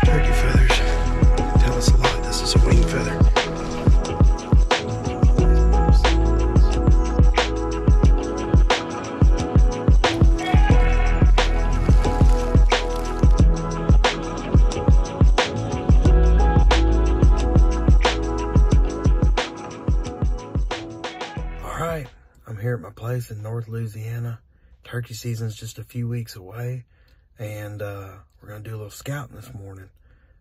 Turkey feathers tell us a lot. This is a wing feather. Alright, I'm here at my place in North Louisiana. Turkey season's just a few weeks away, and we're gonna do a little scouting this morning.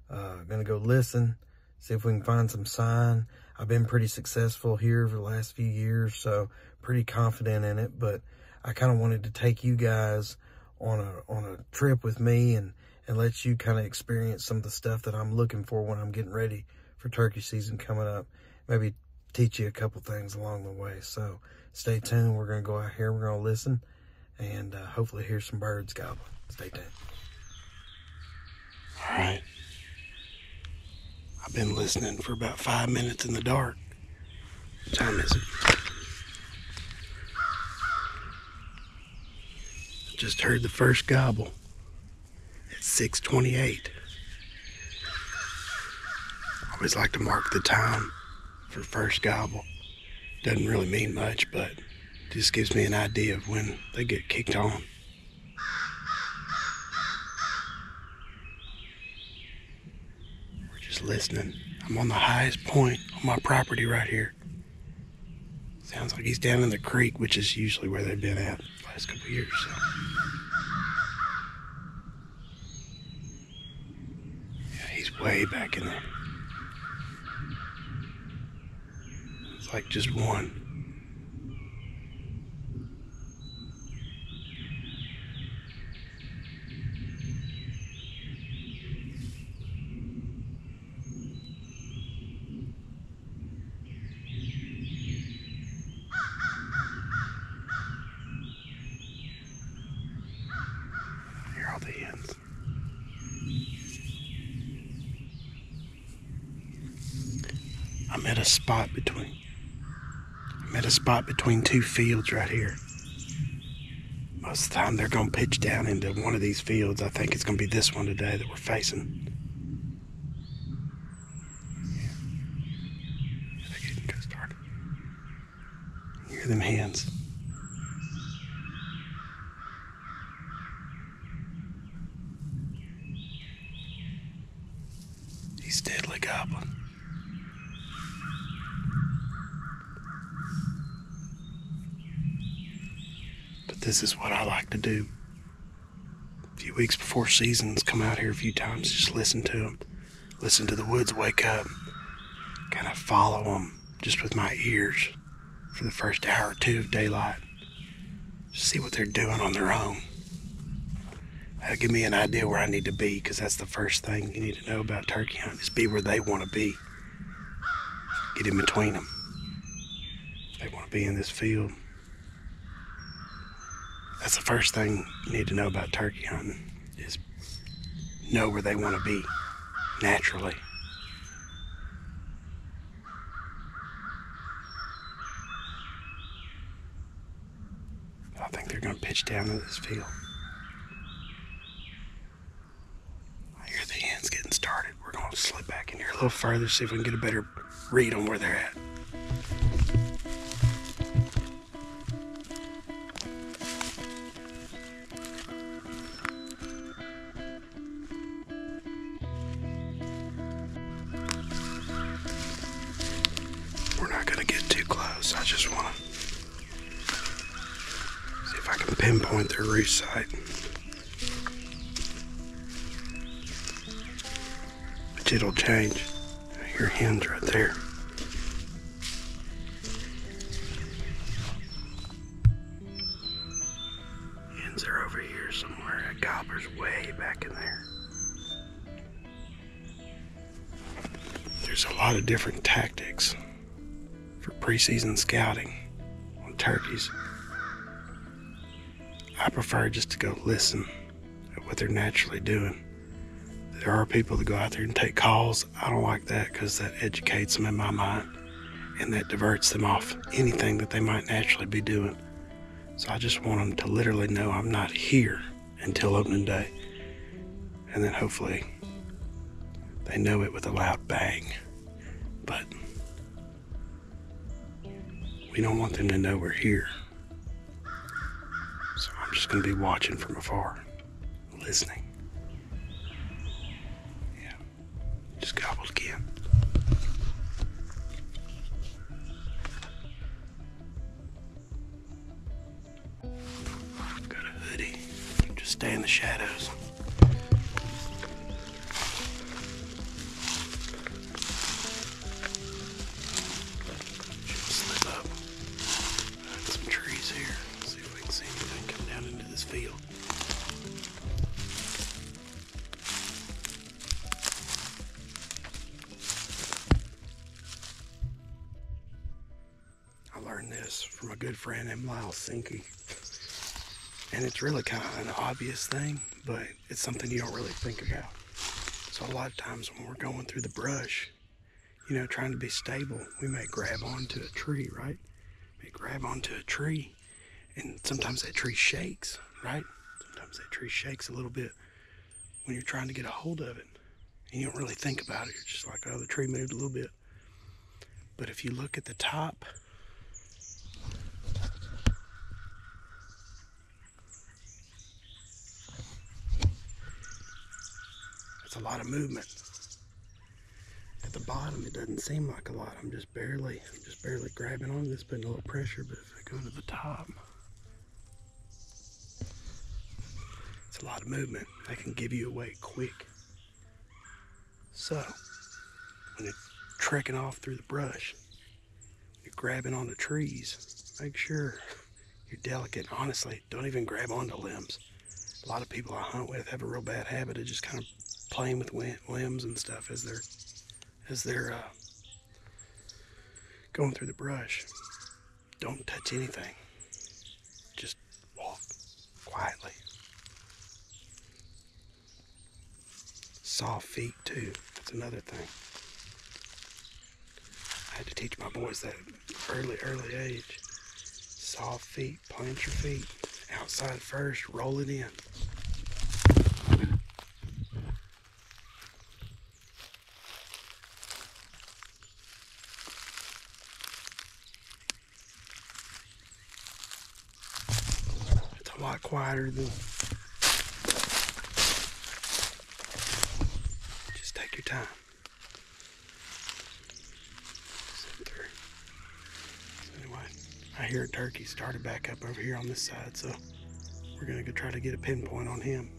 Gonna go listen, see if we can find some sign. I've been pretty successful here for the last few years, so pretty confident in it, but I kind of wanted to take you guys on a trip with me and let you kind of experience some of the stuff that I'm looking for when I'm getting ready for turkey season coming up. Maybe teach you a couple things along the way. So stay tuned. We're gonna go out here, we're gonna listen, and hopefully hear some birds gobbling. Stay tuned. All right. I've been listening for about 5 minutes in the dark. What time is it? I just heard the first gobble at 6:28. I always like to mark the time for first gobble. Doesn't really mean much, but just gives me an idea of when they get kicked on. We're just listening. I'm on the highest point on my property right here. Sounds like he's down in the creek, which is usually where they've been at the last couple of years. So. Yeah, he's way back in there. It's like just one. Hear all the hens. I'm at a spot between two fields right here. Most of the time they're going to pitch down into one of these fields. I think it's going to be this one today that we're facing. Yeah. They're getting good started. Hear them hens. He's steadily gobbling. This is what I like to do. A few weeks before seasons, come out here a few times, just listen to them. Listen to the woods wake up. Kind of follow them just with my ears for the first hour or two of daylight. Just see what they're doing on their own. That'll give me an idea where I need to be, because that's the first thing you need to know about turkey hunting, is be where they want to be. Get in between them. They want to be in this field. That's the first thing you need to know about turkey hunting, is know where they want to be naturally. I think they're going to pitch down into this field. I hear the hens getting started. We're going to slip back in here a little further, see if we can get a better read on where they're at. We're not going to get too close. I just want to see if I can pinpoint their roost site. But it'll change. I hear hens right there. Hens are over here somewhere. That gobbler's way back in there. There's a lot of different tactics for preseason scouting on turkeys. I prefer just to go listen at what they're naturally doing. There are people that go out there and take calls. I don't like that, because that educates them in my mind. and that diverts them off anything that they might naturally be doing. So I just want them to literally know I'm not here until opening day. And then hopefully they know it with a loud bang. But we don't want them to know we're here. So I'm just going to be watching from afar, listening. Yeah, just gobbled again. Got a hoodie, just stay in the shadows. Field. I learned this from a good friend named Lyle Sinke, and it's really kind of an obvious thing, but it's something you don't really think about. So a lot of times when we're going through the brush, you know, trying to be stable, we may grab onto a tree, right? We may grab onto a tree, and sometimes that tree shakes, right? Sometimes that tree shakes a little bit when you're trying to get a hold of it. And you don't really think about it. You're just like, oh, the tree moved a little bit. But if you look at the top, that's a lot of movement. At the bottom, it doesn't seem like a lot. I'm just barely grabbing on this, putting a little pressure. But if I go to the top, it's a lot of movement. That can give you away quick. So, when you're trekking off through the brush, you're grabbing on the trees, make sure you're delicate. Honestly, don't even grab onto limbs. A lot of people I hunt with have a real bad habit of just kind of playing with limbs and stuff as they're going through the brush. Don't touch anything. Just walk quietly. Soft feet too. That's another thing. I had to teach my boys that early age. Soft feet, plant your feet. Outside first, roll it in. It's a lot quieter than... Just take your time. I hear a turkey started back up over here on this side, so we're gonna go try to get a pinpoint on him.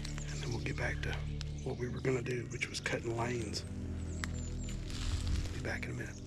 And then we'll get back to what we were gonna do, which was cutting lanes. Be back in a minute.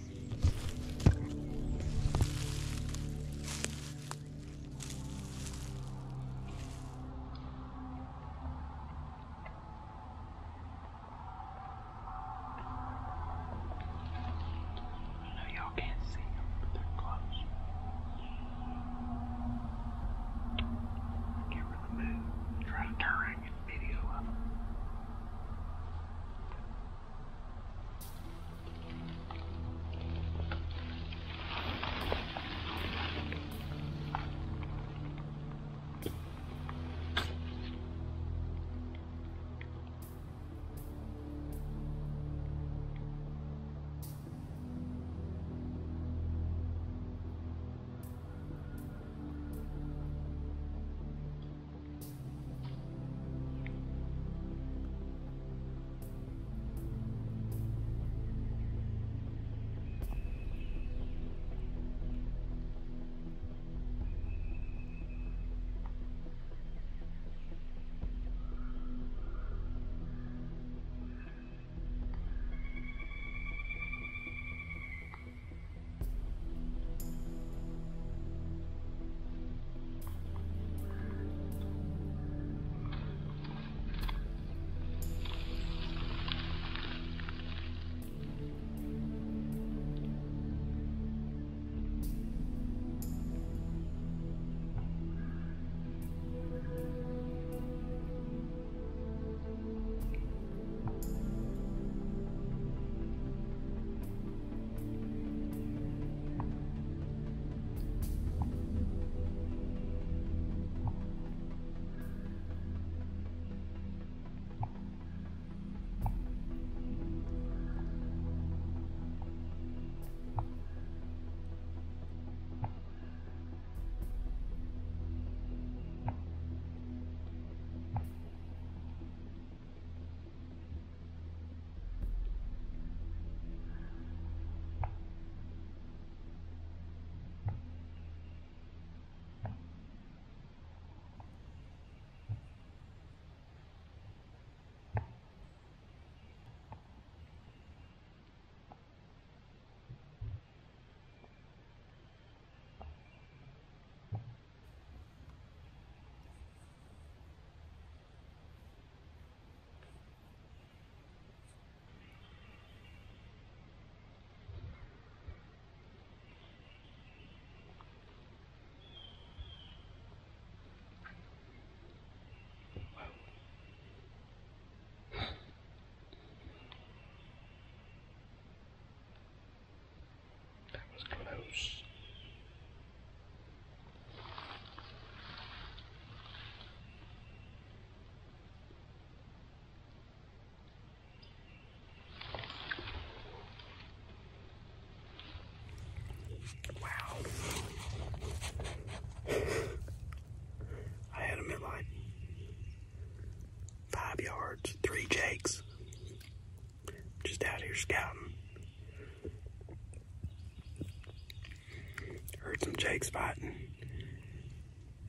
jakes fighting.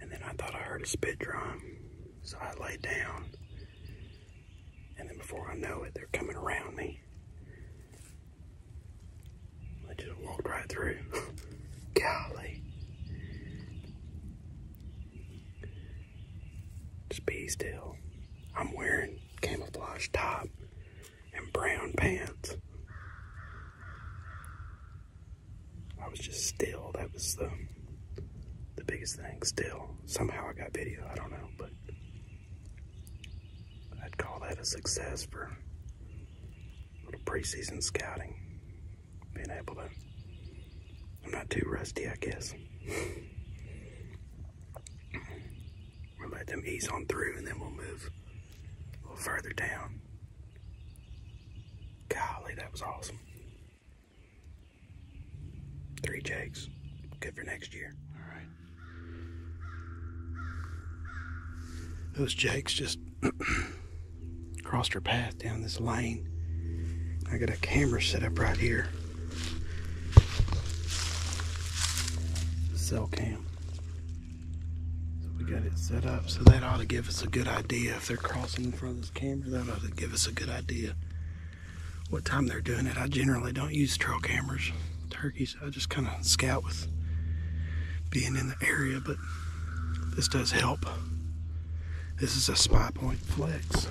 And then I thought I heard a spit drum. So I laid down. And then before I know it, they're coming around me. I just walked right through. Golly. Just be still. I'm wearing camouflage top and brown pants. I was just still. That was the biggest thing. Still. Somehow I got video. I don't know, but I'd call that a success for a little preseason scouting. Being able to, I'm not too rusty, I guess. We'll let them ease on through and then we'll move a little further down. Golly, that was awesome. 3 jakes. Good for next year. All right. Those jakes just crossed our path down this lane. I got a camera set up right here. Cell cam. So we got it set up. So that ought to give us a good idea. If they're crossing in front of this camera, that ought to give us a good idea what time they're doing it. I generally don't use trail cameras, turkeys. I just kind of scout with being in the area, but this does help. This is a Spy Point Flex.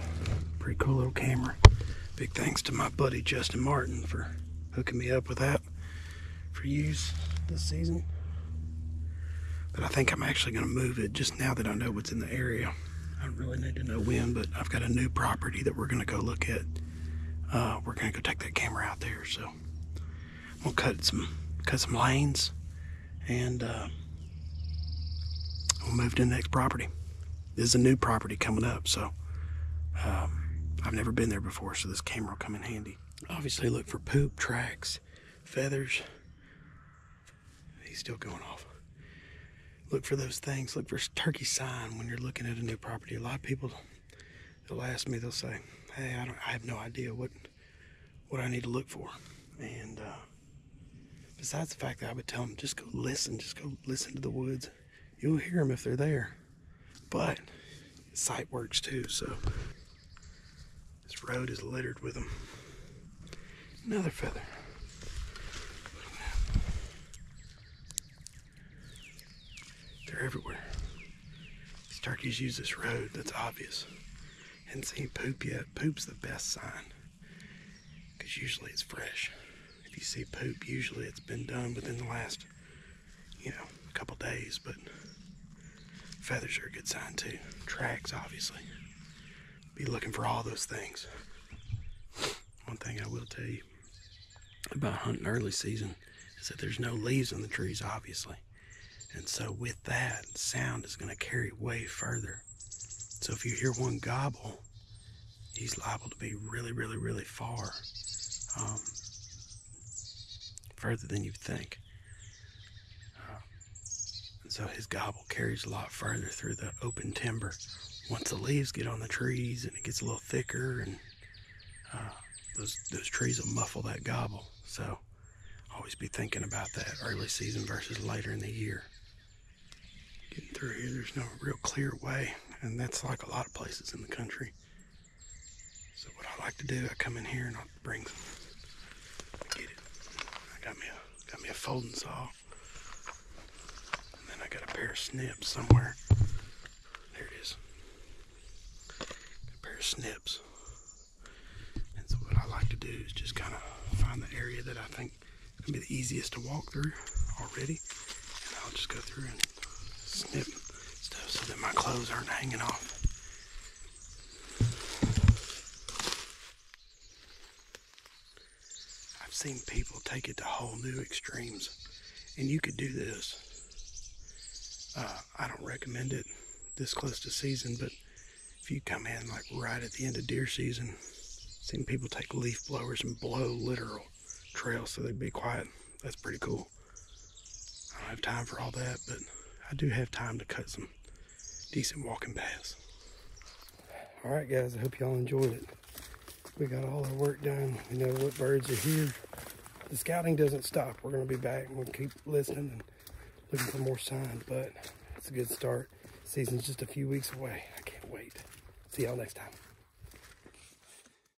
Pretty cool little camera. Big thanks to my buddy Justin Martin for hooking me up with that for use this season. But I think I'm actually going to move it just now that I know what's in the area. I don't really need to know when, but I've got a new property that we're going to go look at. We're going to go take that camera out there, so we'll cut some lanes and we'll move to the next property. This is a new property coming up, so I've never been there before, so this camera will come in handy. Obviously look for poop, tracks, feathers. He's still going off. Look for those things. Look for turkey sign when you're looking at a new property. A lot of people, they'll ask me, they'll say, hey, I have no idea what I need to look for. And besides the fact that I would tell them, just go listen to the woods. You'll hear them if they're there. But sight works too, so this road is littered with them. Another feather. They're everywhere. These turkeys use this road, that's obvious. Hadn't seen poop yet. Poop's the best sign, because usually it's fresh. If you see poop, usually it's been done within the last, couple days, but feathers are a good sign too. Tracks, obviously. Be looking for all those things. One thing I will tell you about hunting early season is that there's no leaves on the trees, obviously. And so with that, sound is going to carry way further. So if you hear one gobble, he's liable to be really, really, really far. Further than you think. And so his gobble carries a lot further through the open timber. Once the leaves get on the trees and it gets a little thicker, and those trees will muffle that gobble. So always be thinking about that early season versus later in the year. Getting through here, there's no real clear way, and that's like a lot of places in the country. So what I like to do, I come in here and I'll get it. I got me a folding saw, and then I got a pair of snips somewhere. There it is. Got a pair of snips. And so what I like to do is just kind of find the area that I think is going to be the easiest to walk through already, and I'll just go through and snip stuff so that my clothes aren't hanging off. I've seen people take it to whole new extremes, and you could do this. I don't recommend it this close to season, but if you come in like right at the end of deer season, I've seen people take leaf blowers and blow literal trails so they'd be quiet. That's pretty cool. I don't have time for all that, but I do have time to cut some decent walking paths. All right, guys, I hope y'all enjoyed it. We got all our work done. We know what birds are here. The scouting doesn't stop. We're going to be back and we'll keep listening and looking for more sign, but it's a good start. Season's just a few weeks away. I can't wait. See y'all next time.